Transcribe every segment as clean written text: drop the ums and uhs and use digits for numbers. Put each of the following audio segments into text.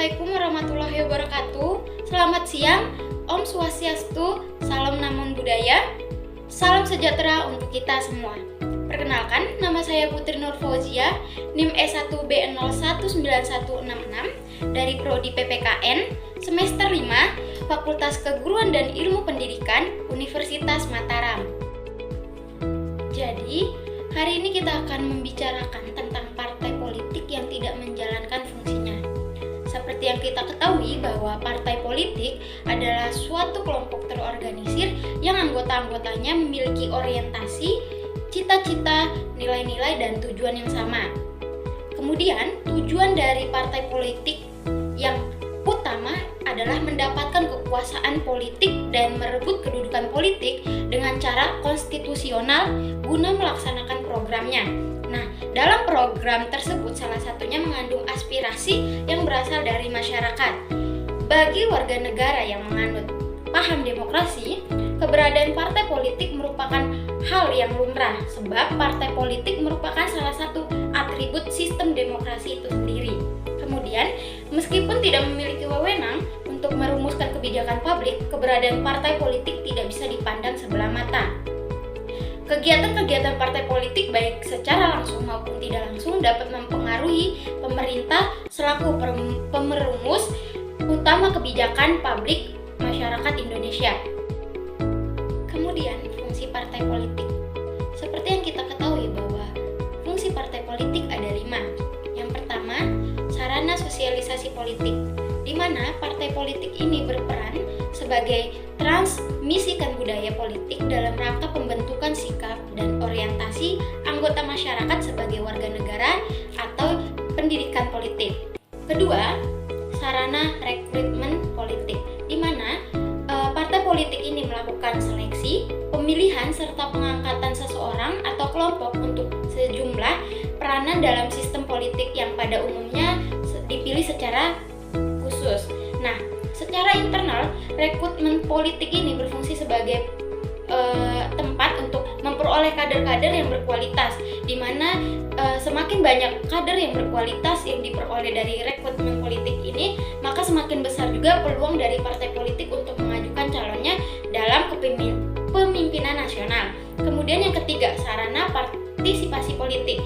Assalamualaikum warahmatullahi wabarakatuh. Selamat siang, Om Swastiastu, salam Namo Buddhaya, salam sejahtera untuk kita semua. Perkenalkan, nama saya Putri Nur Fauzia, NIM E1B019166 dari Prodi PPKN, semester 5, Fakultas Keguruan dan Ilmu Pendidikan, Universitas Mataram. Jadi, hari ini kita akan membicarakan tentang partai politik yang tidak menjalankan fungsinya. Seperti yang kita ketahui bahwa partai politik adalah suatu kelompok terorganisir yang anggota-anggotanya memiliki orientasi, cita-cita, nilai-nilai, dan tujuan yang sama. Kemudian, tujuan dari partai politik yang utama adalah mendapatkan kekuasaan politik dan merebut kedudukan politik dengan cara konstitusional guna melaksanakan programnya. Nah, dalam program tersebut salah satunya mengandung aspirasi yang berasal dari masyarakat. Bagi warga negara yang menganut paham demokrasi, keberadaan partai politik merupakan hal yang lumrah sebab partai politik merupakan salah satu atribut sistem demokrasi itu sendiri. Kemudian, meskipun tidak memiliki wewenang untuk merumuskan kebijakan publik, keberadaan partai politik tidak bisa dipandang sebelah mata. Kegiatan-kegiatan partai politik baik secara langsung maupun tidak langsung dapat mempengaruhi pemerintah selaku pemerumus utama kebijakan publik masyarakat Indonesia. Kemudian, fungsi partai politik. Seperti yang kita ketahui bahwa fungsi partai politik ada 5. Yang pertama, sarana sosialisasi politik, di mana partai politik ini berperan sebagai transmisikan budaya politik dalam rangka pembentukan sikap dan orientasi anggota masyarakat sebagai warga negara atau pendidikan politik. Kedua, sarana rekrutmen politik, di mana partai politik ini melakukan seleksi, pemilihan, serta pengangkatan seseorang atau kelompok untuk sejumlah peranan dalam sistem politik yang pada umumnya dipilih secara khusus. Nah, secara internal, rekrutmen politik ini berfungsi sebagai tempat untuk memperoleh kader-kader yang berkualitas, di mana semakin banyak kader yang berkualitas yang diperoleh dari rekrutmen politik ini, maka semakin besar juga peluang dari partai politik untuk mengajukan calonnya dalam kepemimpinan nasional. Kemudian yang ketiga, sarana partisipasi politik.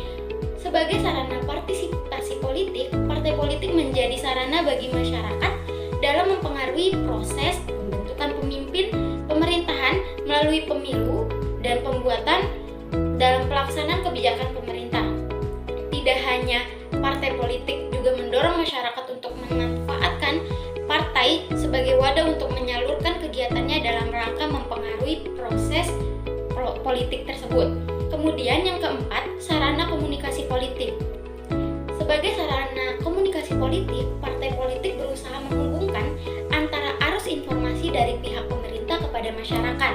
Sebagai sarana partisipasi politik, partai politik menjadi sarana bagi masyarakat dalam mempengaruhi proses pembentukan pemimpin pemerintahan melalui pemilu dan pembuatan dalam pelaksanaan kebijakan pemerintah. Tidak hanya partai politik juga mendorong masyarakat untuk memanfaatkan partai sebagai wadah untuk menyalurkan kegiatannya dalam rangka mempengaruhi proses politik tersebut. Kemudian yang keempat, sarana komunikasi politik. Sebagai sarana komunikasi politik, partai politik berusaha menghubungkan antara arus informasi dari pihak pemerintah kepada masyarakat.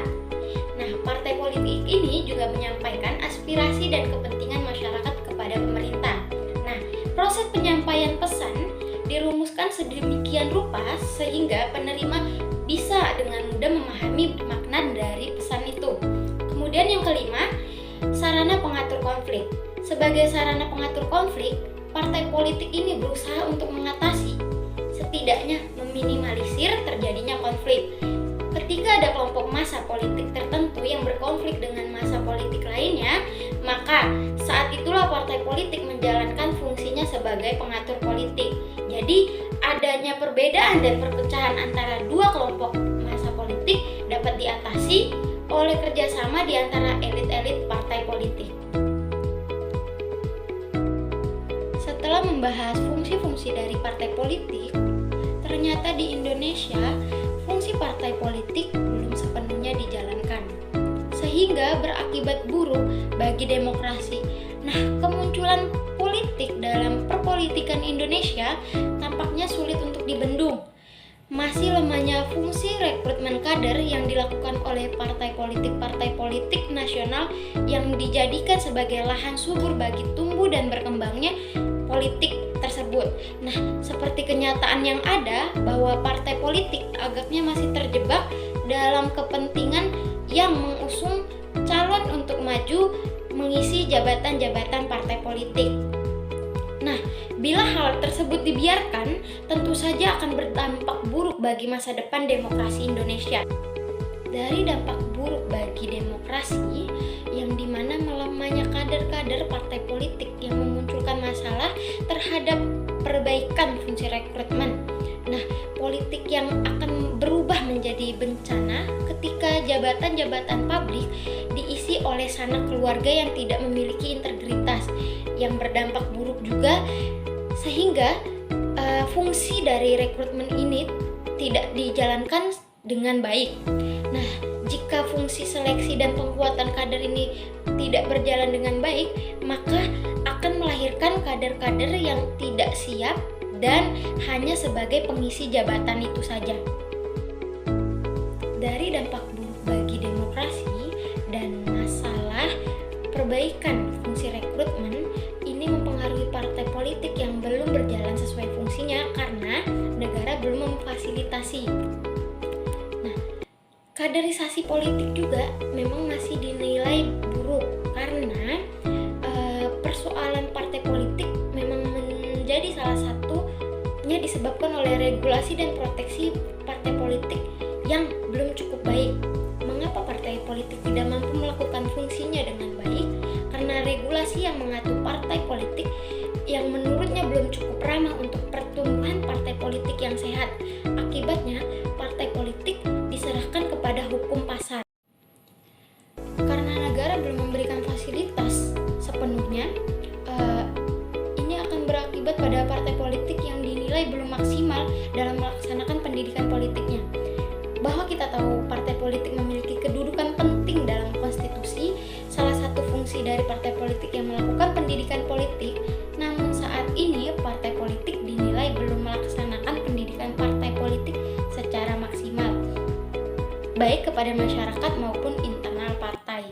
Nah, partai politik ini juga menyampaikan aspirasi dan kepentingan masyarakat kepada pemerintah. Nah, proses penyampaian pesan dirumuskan sedemikian rupa sehingga penerima bisa dengan mudah memahami makna dari pesan itu. Kemudian yang kelima, sarana pengatur konflik. Sebagai sarana pengatur konflik, partai politik ini berusaha untuk mengatasi, setidaknya meminimalisir terjadinya konflik. Ketika ada kelompok massa politik tertentu yang berkonflik dengan massa politik lainnya, maka saat itulah partai politik menjalankan fungsinya sebagai pengatur politik. Jadi, adanya perbedaan dan perpecahan antara dua kelompok massa politik dapat diatasi oleh kerjasama di antara elit-elit partai politik. Setelah membahas fungsi-fungsi dari partai politik, ternyata di Indonesia fungsi partai politik belum sepenuhnya dijalankan, sehingga berakibat buruk bagi demokrasi. Nah, kemunculan politik dalam perpolitikan Indonesia tampaknya sulit untuk dibendung. Masih lemahnya fungsi rekrutmen kader yang dilakukan oleh partai politik nasional yang dijadikan sebagai lahan subur bagi tumbuh dan berkembangnya politik tersebut. Nah, seperti kenyataan yang ada bahwa partai politik agaknya masih terjebak dalam kepentingan yang mengusung calon untuk maju mengisi jabatan-jabatan partai politik. Nah, bila hal tersebut dibiarkan, tentu saja akan berdampak buruk bagi masa depan demokrasi Indonesia. Dari dampak buruk bagi demokrasi, yang dimana melemahnya kader-kader partai politik yang memunculkan masalah terhadap perbaikan fungsi rekrutmen. Nah, politik yang akan berubah menjadi bencana ketika jabatan-jabatan publik diisi oleh sanak keluarga yang tidak memiliki integritas, yang berdampak buruk juga sehingga fungsi dari rekrutmen ini tidak dijalankan dengan baik. Nah, jika fungsi seleksi dan penguatan kader ini tidak berjalan dengan baik, maka akan melahirkan kader-kader yang tidak siap dan hanya sebagai pengisi jabatan itu saja. Dari dampak buruk bagi demokrasi dan masalah perbaikan fungsi rekrutmen, ini mempengaruhi partai politik yang belum berjalan sesuai fungsinya karena negara belum memfasilitasi. Nah, kaderisasi politik juga memang masih dinilai buruk karena persoalan partai politik memang menjadi salah satunya disebabkan oleh regulasi dan proteksi partai politik yang belum cukup baik. Mengapa partai politik tidak mampu melakukan fungsinya dengan baik? Karena regulasi yang mengatur partai politik yang menurutnya belum cukup ramah untuk pertumbuhan partai politik yang sehat. Akibatnya, partai politik diserahkan kepada hukum pasar. Karena negara belum memberikan fasilitas sepenuhnya, ini akan berakibat pada partai politik yang dinilai belum maksimal dalam melaksanakan pendidikan politiknya. Bahwa kita tahu partai politik memiliki kedudukan penting dalam konstitusi, salah satu fungsi dari partai politik yang melakukan pendidikan politik, namun saat ini partai politik dinilai belum melaksanakan pendidikan partai politik secara maksimal, baik kepada masyarakat maupun internal partai.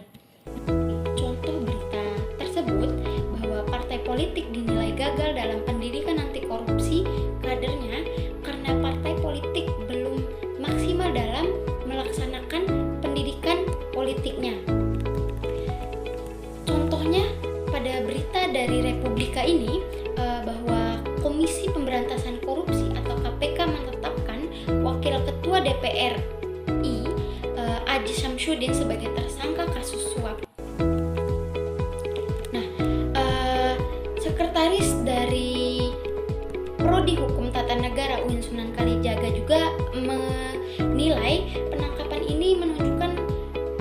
Contoh berita tersebut bahwa partai politik dinilai gagal dalam pendidikan anti korupsi kadernya karena partai politik belum maksimal dalam melaksanakan pendidikan politiknya. Contohnya pada berita dari Republika ini bahwa Komisi Pemberantasan Korupsi atau KPK menetapkan Wakil Ketua DPR RI Aji Syamsuddin sebagai tersangka kasus suap. Nah, sekretaris dari Prodi Hukum Tata Negara UIN Sunan Kalijaga juga menilai penangkapan ini menunjukkan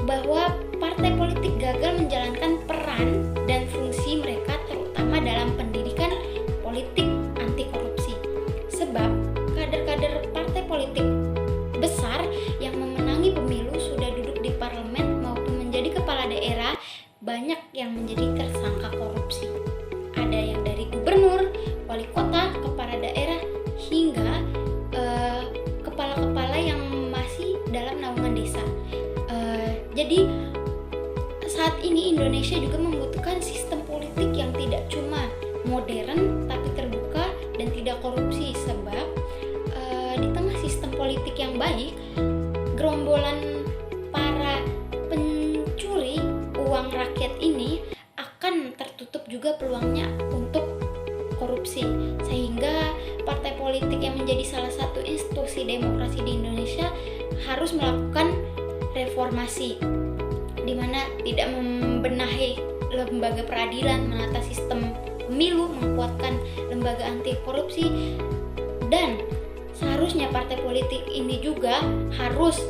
bahwa partai politik gagal menjalankan peran dan fungsi mereka terutama dalam pendidikan politik anti korupsi. Sebab kader-kader partai politik besar yang memenangi pemilu sudah duduk di parlemen maupun menjadi kepala daerah, banyak yang menjadi tersangka korupsi. Ada yang dari gubernur, wali kota, kepala daerah, hingga kepala-kepala yang masih dalam naungan desa. Jadi saat ini Indonesia juga membutuhkan sistem politik yang tidak cuma modern tapi terbuka dan tidak korupsi. Sebab di tengah sistem politik yang baik, gerombolan para pencuri uang rakyat ini akan tertutup juga peluangnya untuk korupsi, sehingga partai politik yang menjadi salah satu institusi demokrasi di Indonesia harus melakukan reformasi, di mana tidak membenahi lembaga peradilan, menata sistem pemilu, menguatkan lembaga anti korupsi, dan seharusnya partai politik ini juga harus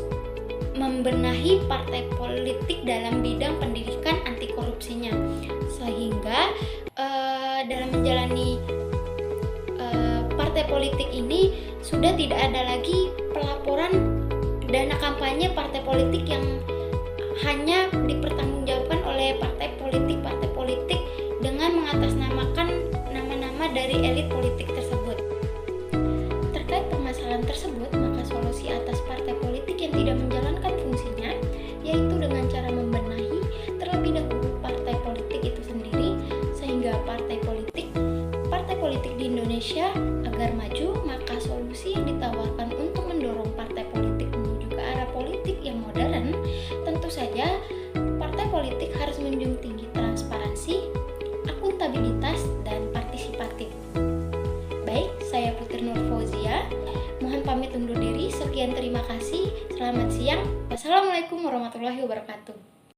membenahi partai politik dalam bidang pendidikan anti korupsinya, sehingga dalam menjalani partai politik ini sudah tidak ada lagi pelaporan dana kampanye partai politik yang hanya dipertanggungjawabkan oleh partai politik dengan mengatasnamakan nama-nama dari elit politik tersebut. Terkait permasalahan tersebut, maka solusi atas partai politik yang tidak menjalankan fungsinya yaitu dengan cara membenahi terlebih dahulu partai politik itu sendiri, sehingga partai politik di Indonesia agar maju. Maka solusi yang ditawarkan untuk mendorong partai politik menuju ke arah politik yang modern, tentu saja partai politik harus menjunjung tinggi transparansi, akuntabilitas, dan partisipatif. pamit undur diri. Sekian, terima kasih. Selamat siang. Wassalamualaikum warahmatullahi wabarakatuh.